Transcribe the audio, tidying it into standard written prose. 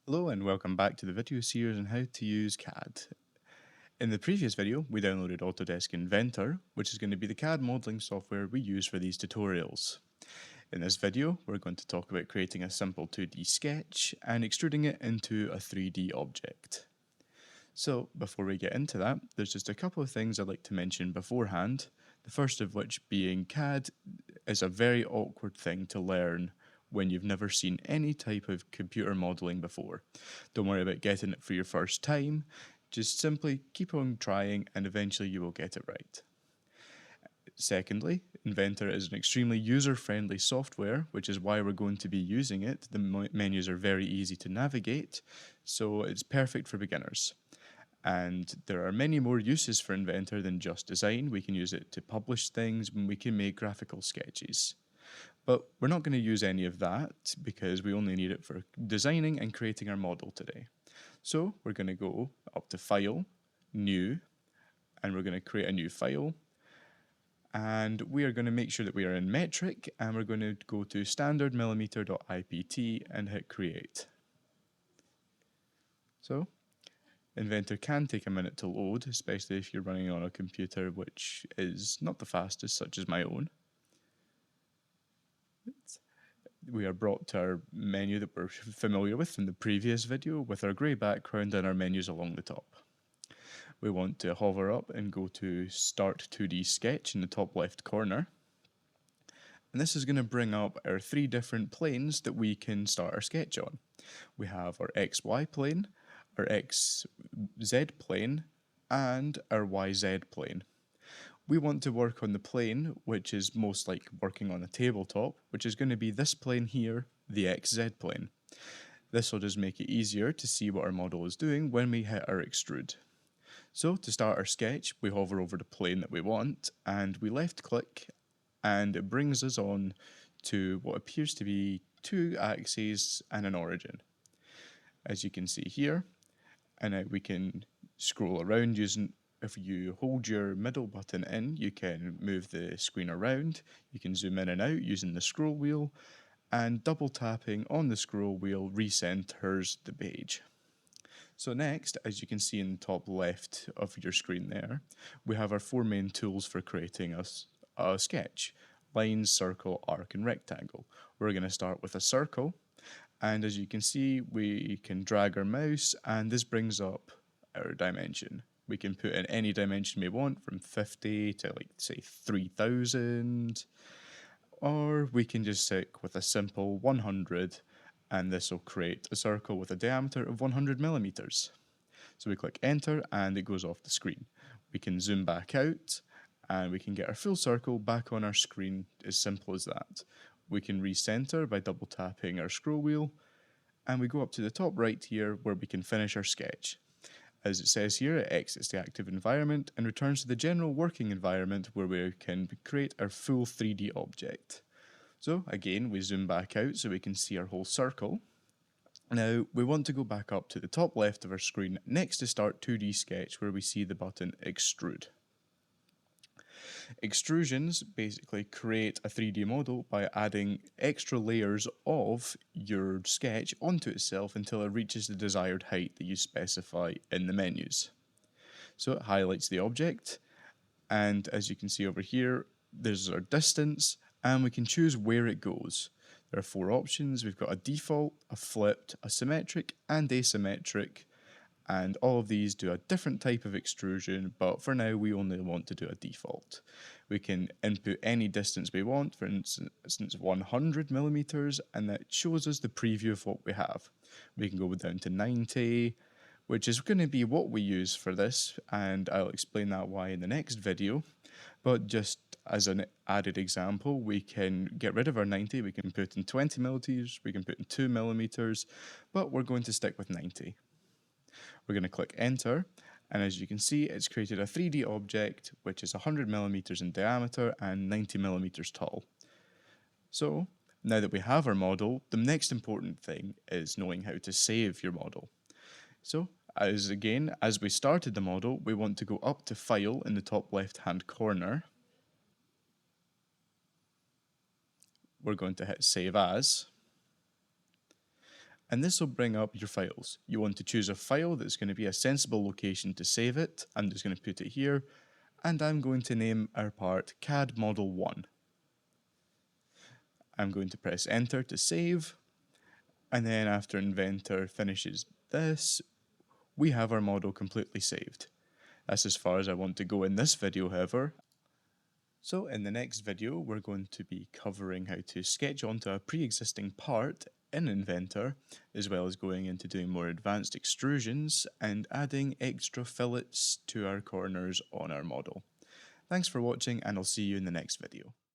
Hello and welcome back to the video series on how to use CAD. In the previous video, we downloaded Autodesk Inventor, which is going to be the CAD modeling software we use for these tutorials. In this video, we're going to talk about creating a simple 2D sketch and extruding it into a 3D object. So, before we get into that, there's just a couple of things I'd like to mention beforehand, the first of which being CAD is a very awkward thing to learn when you've never seen any type of computer modeling before. Don't worry about getting it for your first time, just simply keep on trying and eventually you will get it right. Secondly, Inventor is an extremely user-friendly software, which is why we're going to be using it. The menus are very easy to navigate, so it's perfect for beginners. And there are many more uses for Inventor than just design. We can use it to publish things and we can make graphical sketches. But we're not going to use any of that because we only need it for designing and creating our model today. So we're going to go up to File, New, and we're going to create a new file. And we are going to make sure that we are in metric, and we're going to go to standard millimeter.ipt and hit Create. So Inventor can take a minute to load, especially if you're running on a computer which is not the fastest, such as my own. We are brought to our menu that we're familiar with from the previous video with our grey background and our menus along the top. We want to hover up and go to Start 2D Sketch in the top left corner. And this is going to bring up our three different planes that we can start our sketch on. We have our XY plane, our XZ plane, and our YZ plane. We want to work on the plane, which is most like working on a tabletop, which is going to be this plane here, the XZ plane. This will just make it easier to see what our model is doing when we hit our extrude. So to start our sketch, we hover over the plane that we want, and we left click, and it brings us on to what appears to be two axes and an origin. As you can see here, and we can scroll around using. If you hold your middle button in, you can move the screen around, you can zoom in and out using the scroll wheel, and double tapping on the scroll wheel recenters the page. So next, as you can see in the top left of your screen there, we have our four main tools for creating a sketch: line, circle, arc, and rectangle. We're going to start with a circle, and as you can see, we can drag our mouse, and this brings up our dimension. We can put in any dimension we want, from 50 to like say 3000, or we can just stick with a simple 100, and this will create a circle with a diameter of 100 millimeters. So we click enter and it goes off the screen. We can zoom back out and we can get our full circle back on our screen, as simple as that. We can recenter by double tapping our scroll wheel, and we go up to the top right here where we can finish our sketch. As it says here, it exits the active environment and returns to the general working environment where we can create our full 3D object. So again, we zoom back out so we can see our whole circle. Now, we want to go back up to the top left of our screen next to Start 2D Sketch where we see the button Extrude. Extrusions basically create a 3D model by adding extra layers of your sketch onto itself until it reaches the desired height that you specify in the menus. So it highlights the object, and as you can see over here, there's our distance, and we can choose where it goes. There are four options. We've got a default, a flipped, a symmetric, and asymmetric. And all of these do a different type of extrusion, but for now we only want to do a default. We can input any distance we want, for instance 100 millimeters, and that shows us the preview of what we have. We can go down to 90, which is going to be what we use for this, and I'll explain that why in the next video. But just as an added example, we can get rid of our 90, we can put in 20 millimeters, we can put in 2 millimeters, but we're going to stick with 90. We're going to click enter, and as you can see, it's created a 3D object which is 100 millimeters in diameter and 90 millimeters tall. So now that we have our model, the next important thing is knowing how to save your model. So as we started the model, we want to go up to File in the top left hand corner. We're going to hit Save As. And this will bring up your files. You want to choose a file that's going to be a sensible location to save it. I'm just going to put it here, and I'm going to name our part CAD Model 1. I'm going to press enter to save, and then after Inventor finishes this, we have our model completely saved. That's as far as I want to go in this video, however. So in the next video, we're going to be covering how to sketch onto a pre-existing part in Inventor, as well as going into doing more advanced extrusions and adding extra fillets to our corners on our model. Thanks for watching, and I'll see you in the next video.